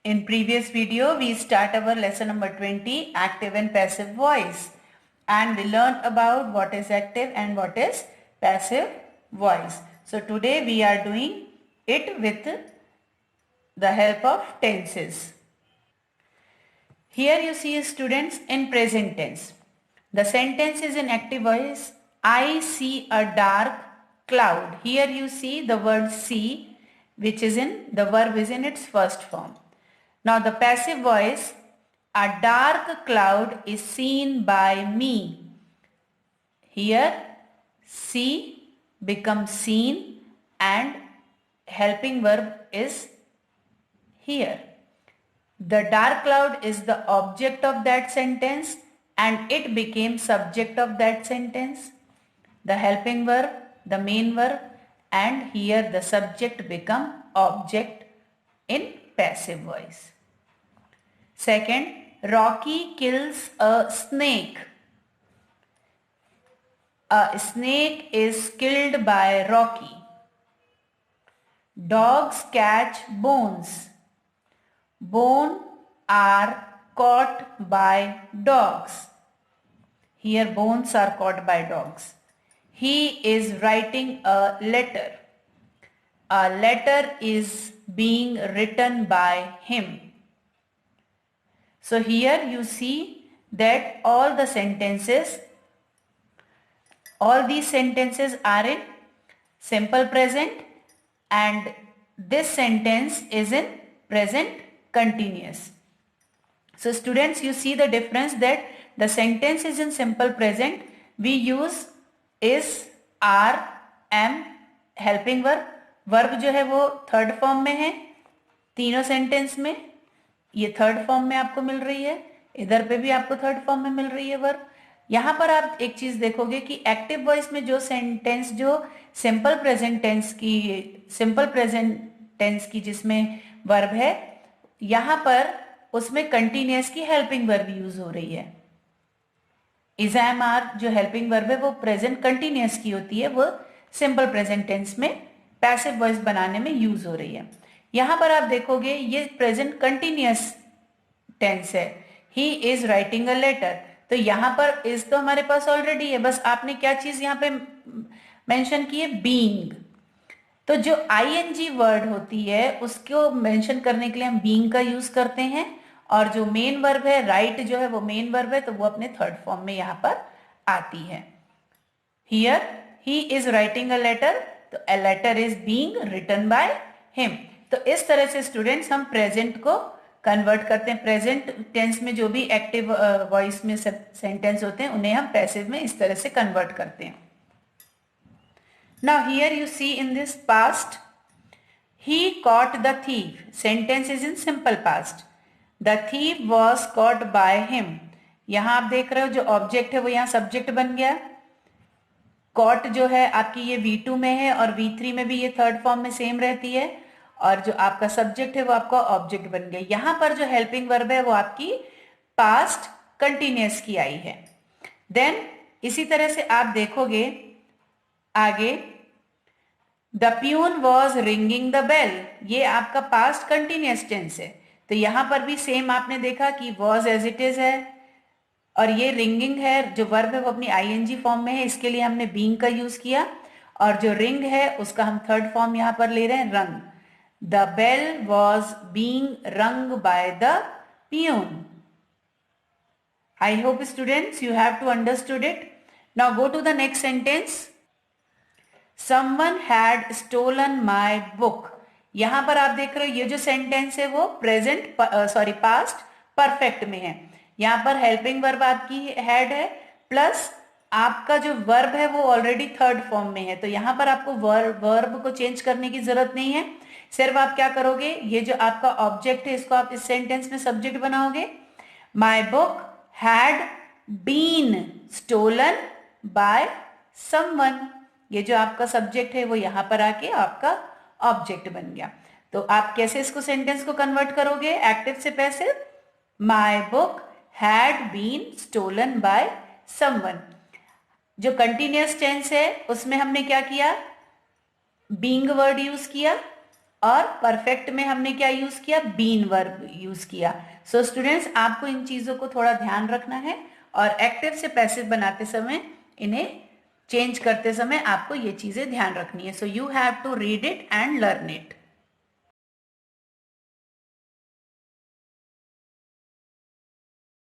In previous video, we start our lesson number 20, active and passive voice. And we learned about what is active and what is passive voice. So today we are doing it with the help of tenses. Here you see students in present tense. The sentence is in active voice. I see a dark cloud. Here you see the word see, which is in, the verb is in its first form. Now the passive voice, a dark cloud is seen by me. Here see becomes seen and helping verb is here. The dark cloud is the object of that sentence and it became subject of that sentence. The helping verb, the main verb, and here the subject become object in passive voice. Second, Rocky kills a snake. A snake is killed by Rocky. Dogs catch bones. Bones are caught by dogs. Here bones are caught by dogs. He is writing a letter. A letter is being written by him. So here you see that all these sentences are in simple present and this sentence is in present continuous. So students, you see the difference that the sentence is in simple present. We use is, are, am, helping verb. Verb जो है वो third form में है तीनों sentence में. ये third form में आपको मिल रही है, इधर पे भी आपको थर्ड फॉर्म में मिल रही है वर्ब. यहाँ पर आप एक चीज देखोगे कि एक्टिव वॉइस में जो सेंटेंस जो सिंपल प्रेजेंट टेंस की जिसमें वर्ब है, यहाँ पर उसमें कंटिन्यूअस की हेल्पिंग वर्ब यूज हो रही है. इज, एम, आर जो हेल्पिंग वर्ब है वो प्रेजेंट कंटिन्यूअस की होती है, वो सिंपल प्रेजेंट टेंस में पैसिव वॉइस बनाने में यूज हो रही है. यहां पर आप देखोगे ये प्रेजेंट कंटिन्यूअस टेंस है. He is writing a letter. तो यहां पर इज तो हमारे पास ऑलरेडी है, बस आपने क्या चीज यहां पे मेंशन की है, बीइंग. तो जो आईएनजी वर्ड होती है उसको मेंशन करने के लिए हम बीइंग का यूज करते हैं और जो मेन वर्ब है राइट जो है वो मेन वर्ब है, तो वो अपने थर्ड फॉर्म में यहां पर आती है. Here he is writing a letter, तो a letter is being written by him. तो इस तरह से स्टूडेंट्स हम प्रेजेंट को कन्वर्ट करते हैं. प्रेजेंट टेंस में जो भी एक्टिव वॉइस में सेंटेंस होते हैं उन्हें हम पैसिव में इस तरह से कन्वर्ट करते हैं. Now here you see in this past, he caught the thief. Sentence is in simple past. The thief was caught by him. यहां आप देख रहे हो जो ऑब्जेक्ट है वो यहां सब्जेक्ट बन गया. कॉट जो है आपकी ये V2 में है और V3 में भी ये थर्ड फॉर्म में सेम रहती है और जो आपका सब्जेक्ट है वो आपका ऑब्जेक्ट बन गया. यहां पर जो हेल्पिंग वर्ब है वो आपकी पास्ट कंटिन्यूअस की आई है. देन इसी तरह से आप देखोगे आगे, the peon was ringing the bell. ये आपका पास्ट कंटिन्यूअस टेंस है, तो यहां पर भी सेम आपने देखा कि वॉज एज इट इज है और ये रिंगिंग है जो वर्ब है वो अपनी आईएनजी फॉर्म में है, इसके लिए हमने बीइंग का यूज किया और जो रिंग है उसका हम थर्ड फॉर्म यहां पर ले रहे हैं, rung. The bell was being rung by the peon. I hope students you have to understood it. Now go to the next sentence. Someone had stolen my book. यहां पर आप देख रहे हो ये जो सेंटेंस है वो पास्ट परफेक्ट में है. यहां पर हेल्पिंग वर्ब आपकी हैड है प्लस आपका जो वर्ब है वो ऑलरेडी थर्ड फॉर्म में है, तो यहां पर आपको वर्ब को चेंज करने की जरूरत नहीं है. सिर्फ आप क्या करोगे, ये जो आपका ऑब्जेक्ट है इसको आप इस सेंटेंस में सब्जेक्ट बनाओगे. My book had been stolen by someone. ये जो आपका सब्जेक्ट है वो यहां पर आके आपका ऑब्जेक्ट बन गया. तो आप कैसे इसको सेंटेंस को कन्वर्ट करोगे एक्टिव से passive. My book had been stolen by someone. जो कंटिन्यूअस टेंस है उसमें हमने क्या किया, बीइंग वर्ड यूज किया और परफेक्ट में हमने क्या यूज किया, बीन वर्ब यूज किया। सो स्टूडेंट्स, आपको इन चीजों को थोड़ा ध्यान रखना है और एक्टिव से पैसिव बनाते समय इन्हें चेंज करते समय आपको ये चीजें ध्यान रखनी है। So you have to read it and learn it.